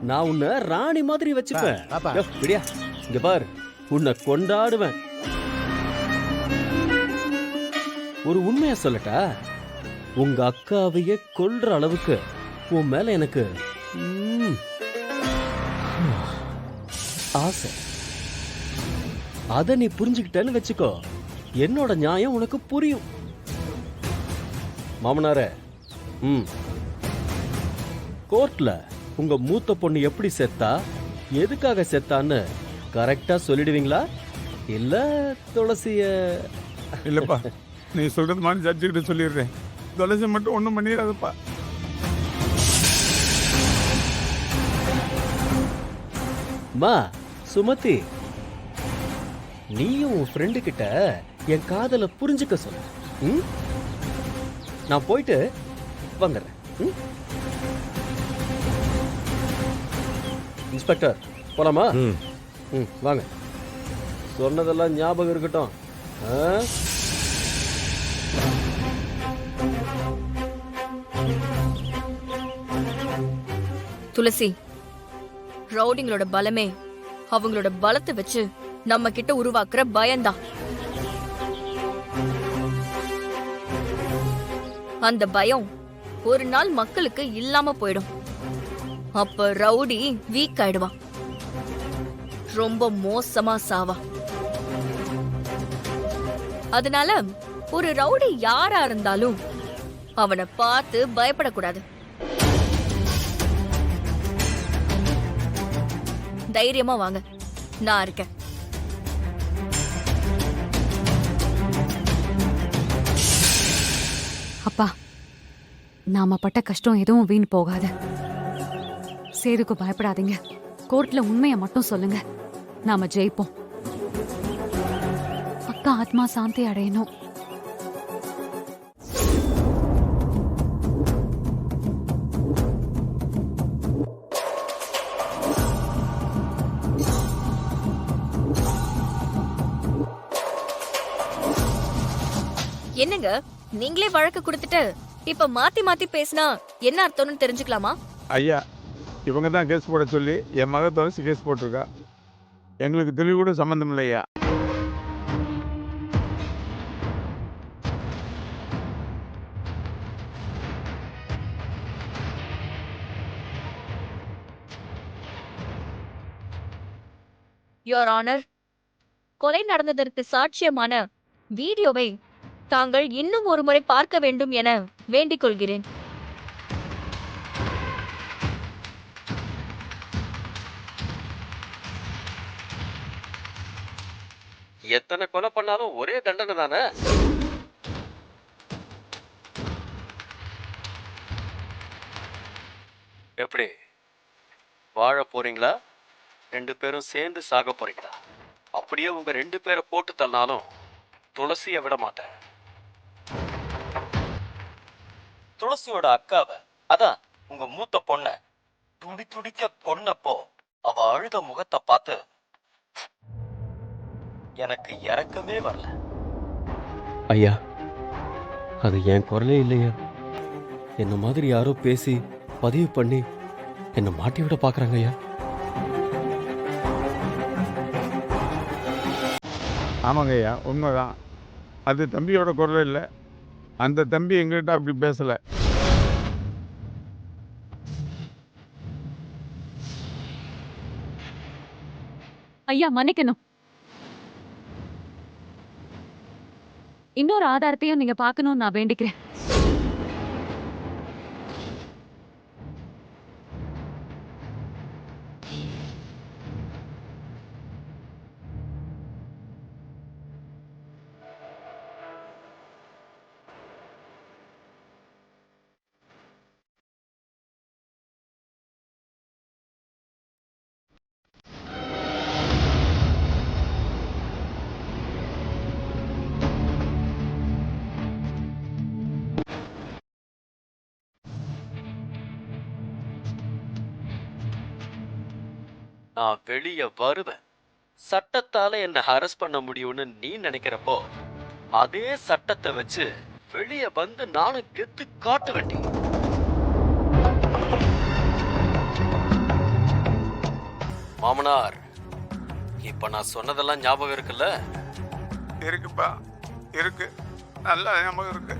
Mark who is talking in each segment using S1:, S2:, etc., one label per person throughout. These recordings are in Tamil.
S1: நான் உன்னை ராணி மாதிரி வச்சுப்பேன்.
S2: பாப்பா.
S1: விடியா, இங்க பாரு, உன்னை கொண்டாடுவேன். ஒரு உண்மையா சொல்லட்டா, உங்க அக்காவையே கொல்ற அளவுக்கு உன் மேல எனக்கு ஆசை. அத நீ புரிஞ்சுக்கிட்டேன்னு வச்சுக்கோ, என்னோட நியாயம் உனக்கு புரியும். மாமனாரே, கோர்ட்ல உங்க மூத்த பொண்ணு எப்படி செத்தா, எதுக்காக செத்தான்னு கரெக்டா சொல்லிடுவீங்களா? இல்ல துளசிய?
S3: இல்லப்பா, நீ சொல்றது மாதிரி ஜட்ஜுக்கிட்ட சொல்லிடுறேன். துளசி மட்டும் ஒன்றும் பண்ணிடாதப்பா.
S1: மா சுமதி, நீயும் உன் ஃப்ரெண்டு கிட்ட என் காதலை புரிஞ்சுக்க சொல்லு. நான் போயிட்டு வந்துடுறேன். இன்ஸ்பெக்டர், போலாமா? வாங்க. சொன்னதெல்லாம் ஞாபகம் இருக்கட்டும்.
S4: துளசி, ரவுடிங்களோட பலமே அவங்களோட பலத்தை வச்சு நம்ம கிட்ட உருவாக்குற பயம்தான். அந்த பயம் ஒரு நாள் மக்களுக்கு இல்லாம போயிடும். அப்ப ரவுடி வீக் ஆயிடுவான், ரொம்ப மோசமா சாவா. அதனால ஒரு ரவுடி யாரா இருந்தாலும் அவனை பார்த்து பயப்படக்கூடாது. தைரியமா வாங்க, நான் இருக்கேன்.
S5: அப்பா, நாம பட்ட கஷ்டம் எதுவும் வீண் போகாது. சேதுக்கு பயப்படாதீங்க. கோர்ட்ல உண்மையை மட்டும் சொல்லுங்க, நாம ஜெயிப்போம். அக்கா ஆத்மா சாந்தி அடையணும்.
S4: என்னங்க, நீங்களே வழக்கு கொடுத்துட்டு இப்ப மாத்தி மாத்தி பேசினா என்ன அர்த்தம்னு தெரிஞ்சுக்கலாமா?
S3: ஐயா, இவங்க தான் கேஸ் போட சொல்லி என் மக துளசி கேஸ் போட்டிருக்கா. எங்களுக்கு தெளிவு கூட சம்மந்தம் இல்லையா.
S4: யுவர் ஆனர், கொலை நடந்ததற்கு சாட்சியமான வீடியோவை தாங்கள் இன்னும் ஒரு முறை பார்க்க வேண்டும் என வேண்டிக் கொள்கிறேன்.
S1: எத்தனை கொலை பண்ணாலும் ஒரே தண்டனை தானே? எப்படி வாழ போறீங்களா? 2 பேரும் சேர்ந்து சாக போறீங்களா? அப்படியே உங்க 2 பேரை போட்டு தள்ளினாலும் துளசியை விட மாட்டேன். துளசியோட அக்காவை, அதான் உங்க மூத்த பொண்ண துடி துடிக்க கொன்னப்போ அவ அழுத முகத்தை பார்த்து எனக்கு இரக்கமே வரல. ஐயா, அது என் குரலே இல்லையா. என்ன மாதிரி யாரோ பேசி பதிவு பண்ணி என்ன மாட்டி விட பாக்குறாங்க ஐயா.
S3: ஆமாங்க ஐயா, உண்மைதான். அது தம்பியோட குரல் இல்லை. அந்த தம்பி எங்கள்கிட்ட அப்படி பேசலை.
S5: ஐயா, மன்னிக்கணும். இன்னொரு ஆதாரத்தையும் நீங்க பார்க்கணும்னு நான் வேண்டிக்கிறேன்.
S1: நான் வெளியே வருவேன். சட்டத்தால என்ன அரெஸ்ட் பண்ண முடியும்னு நீ நினைக்கிறப்போ அதே சட்டத்தை வச்சு வெளியே வந்து நானும் கெத்து காட்ட வேண்டி. மாமனார், இப்ப நான் சொன்னதெல்லாம் ஞாபகம் இருக்குல்ல?
S3: இருக்குப்பா, இருக்கு, நல்லா ஞாபகம் இருக்கு.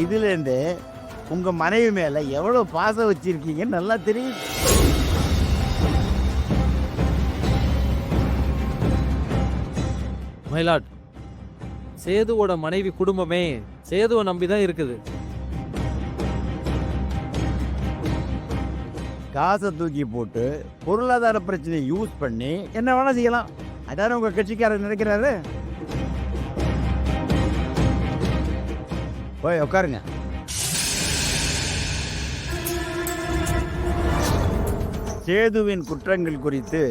S2: இதுலேருந்து உங்க மனைவி மேல எவ்வளவு பாசம் வச்சிருக்கீங்கன்னு நல்லா தெரியுது.
S6: மயிலாட், சேதுவோட மனைவி குடும்பமே சேதுவை நம்பி தான் இருக்குது.
S2: காசை தூக்கி போட்டு பொருளாதார பிரச்சனையை யூஸ் பண்ணி என்ன வேணா செய்யலாம். அதான உங்க கட்சிக்காரர் நினைக்கிறாரு. போய் உட்காருங்க. சேதுவின் குற்றங்கள் குறித்து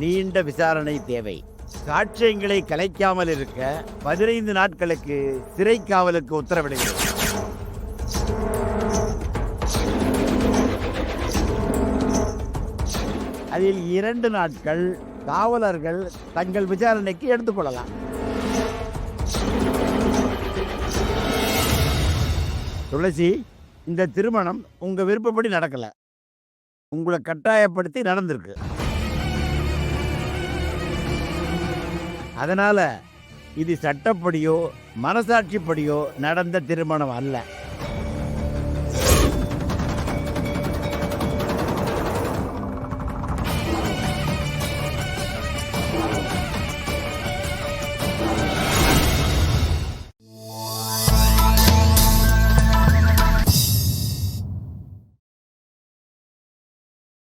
S2: நீண்ட விசாரணை தேவை. சாட்சியங்களை கலைக்காமல் இருக்க 15 நாட்களுக்கு சிறை காவலுக்கு உத்தரவிடுகிறது. அதில் 2 நாட்கள் காவலர்கள் தங்கள் விசாரணைக்கு எடுத்துக்கொள்ளலாம். துளசி, இந்த திருமணம் உங்க விருப்பப்படி நடக்கல, உங்களை கட்டாயப்படுத்தி நடந்திருக்கு. அதனால இது சட்டப்படியோ மனசாட்சிப்படியோ நடந்த திருமணம் அல்ல.